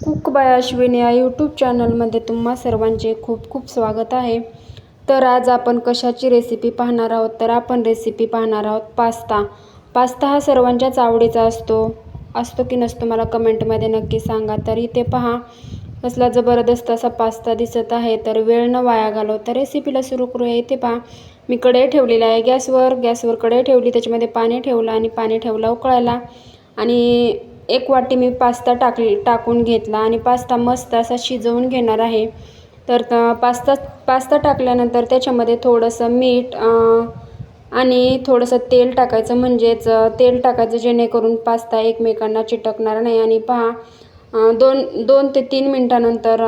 Cook bye Ashwini या YouTube चॅनलमध्ये तुम्हा सर्वांचे खूप खूप स्वागत आहे। तर आज आपण कशाची रेसिपी पाहणार आहोत, तर आपण रेसिपी पाहणार आहोत पास्ता हा सर्वांच्याच आवडीचा असतो की नसतो, मला कमेंटमध्ये नक्की सांगा। तर इथे पहा कसला जबरदस्त असा पास्ता दिसत आहे। तर वेळ न वाया घालवता रेसिपीला सुरू करूया। इथे पहा मी कढई ठेवलेली आहे गॅसवर कढई ठेवली, त्याच्यामध्ये पाणी ठेवलं आणि पाणी ठेवलं उकळायला आणि 1 वाटी मी पास्ता टाकून घेतला आणि पास्ता मस्त असा शिजवून घेणार आहे। तर पास्ता टाकल्यानंतर त्याच्यामध्ये थोडंसं मीठ आणि थोडंसं तेल टाकायचं, म्हणजेच तेल टाकायचं जेणेकरून पास्ता एकमेकांना चिटकणार नाही। आणि पहा 2 ते 3 मिनिटानंतर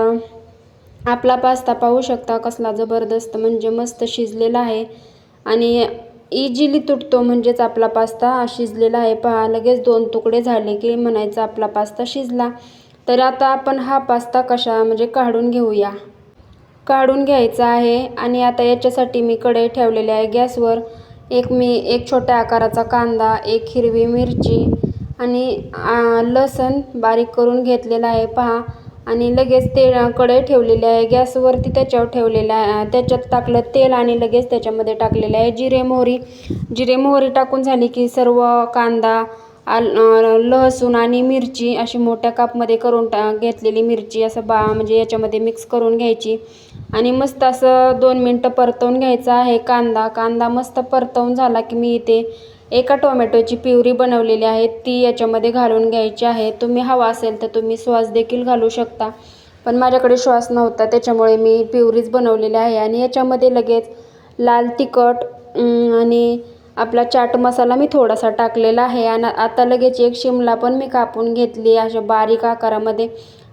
आपला पास्ता पाहू शकता कसला जबरदस्त म्हणजे मस्त शिजलेला आहे आणि इझिली तुटतो, म्हणजेच आपला पास्ता शिजलेला आहे। पहा लगेच 2 तुकडे झाले की म्हणायचं आपला पास्ता शिजला। तर आता आपण हा पास्ता काढून घ्यायचा आहे। आणि आता याच्यासाठी मी कढई ठेवलेली आहे गॅसवर। एक छोट्या आकाराचा कांदा, 1 हिरवी मिरची आणि लसूण बारीक करून घेतलेला आहे पहा। आणि लगेच कढई ठेवलेली आहे गॅसवरती, त्याच्यात टाकलं तेल आणि लगेच त्याच्यामध्ये टाकलेले आहे जिरे मोहरी टाकून झाली की सर्व कांदा, लसूण आणि मिरची अशी मोठ्या कापमध्ये करून घेतलेली मिरची असं म्हणजे याच्यामध्ये मिक्स करून घ्यायची आणि मस्त असं 2 मिनटं परतवून घ्यायचा आहे। कांदा मस्त परतवून झाला की मी इथे एका टोमॅटोची प्युरी बनवलेली आहे ती याच्यामध्ये घालून घ्यायची आहे। तुम्ही हवा असेल तर तुम्ही सॉस देखील घालू शकता, पण माझ्याकडे सॉस नव्हता त्याच्यामुळे मी प्युरीच बनवलेली आहे। आणि याच्यामध्ये लगेच लाल तिखट आणि आपला चाट मसाला मी थोडासा टाकलेला आहे। आणि आता लगेच 1 शिमला पण मी कापून घेतली अशा बारीक आकारामध्ये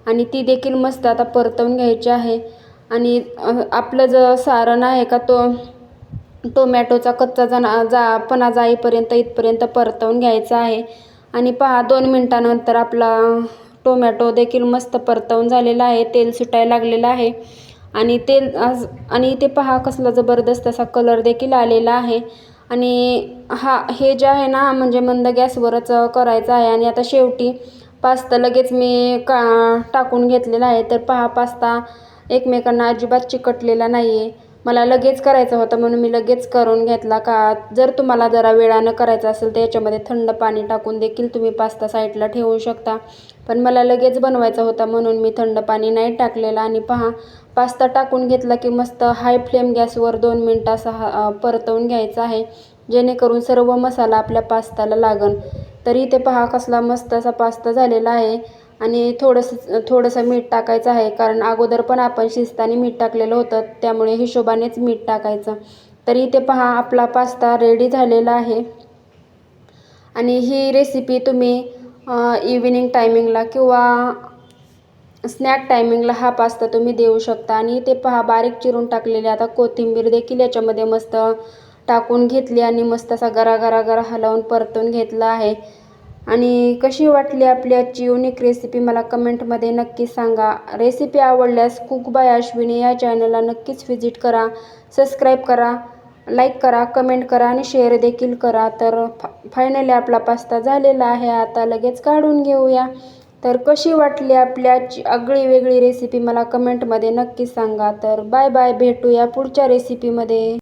आणि ती देखील मस्त आता परतवून घ्यायची आहे। आणि आपलं जो सारण आहे का तो टोमॅटोचा कच्चापणा जाईपर्यंत इथपर्यंत परतवून घ्यायचा आहे। आणि पहा 2 मिनिटानंतर आपला टोमॅटो देखील मस्त परतवून झालेला आहे, तेल सुटायला लागलेलं आहे आणि इथे पहा कसला जबरदस्त असा कलर देखील आलेला आहे। आणि हे जे आहे ना म्हणजे मंद गॅसवरच करायचं आहे। आणि आता शेवटी पास्ता लगेच मी टाकून घेतलेला आहे। तर पहा पास्ता एकमेकांना अजिबात चिकटलेला नाही आहे। मला लगेच करायचा होता म्हणून मी लगेच करून घेतला। जर तुम्हाला जरा वेळानं करायचं असेल तर याच्यामध्ये थंड पाणी टाकून देखील तुम्ही पास्ता साईडला ठेवू शकता, पण मला लगेच बनवायचा होता म्हणून मी थंड पाणी नाही टाकलेलं। आणि पहा पास्ता टाकून घेतला की मस्त हाय फ्लेम गॅसवर 2 मिनिटं असा परतवून घ्यायचा आहे, जेणेकरून सर्व मसाला आपल्या पास्ताला लागन। तर इथे पहा कसला मस्त असा पास्ता झालेला आहे। आणि थोडंसं मीठ टाकायचं आहे, कारण अगोदर पण आपण शिजताना मीठ टाकलेलं होतं, त्यामुळे हिशोबानेच मीठ टाकायचं। तर इथे पहा आपला पास्ता रेडी झालेला आहे। आणि ही रेसिपी तुम्ही इव्हिनिंग टायमिंगला किंवा स्नॅक टायमिंगला हा पास्ता तुम्ही देऊ शकता। आणि इथे पहा बारीक चिरून टाकलेली आता कोथिंबीर देखील याच्यामध्ये मस्त टाकून घेतली आणि मस्त असा गरा हलवून परतून घेतला आहे। आणि कशी वाटली आपली आजची युनिक रेसिपी मला कमेंटमध्ये नक्की सांगा। रेसिपी आवडल्यास कुक बाय अश्विनी या चॅनलला नक्कीच व्हिजिट करा, सबस्क्राईब करा, लाईक करा, कमेंट करा आणि शेअर देखील करा। तर फायनली आपला पास्ता झालेला आहे, आता लगेच काढून घेऊया। तर कशी वाटली आपली आजची आगळी वेगळी रेसिपी मला कमेंटमध्ये नक्की सांगा। तर बाय बाय, भेटूया पुढच्या रेसिपीमध्ये।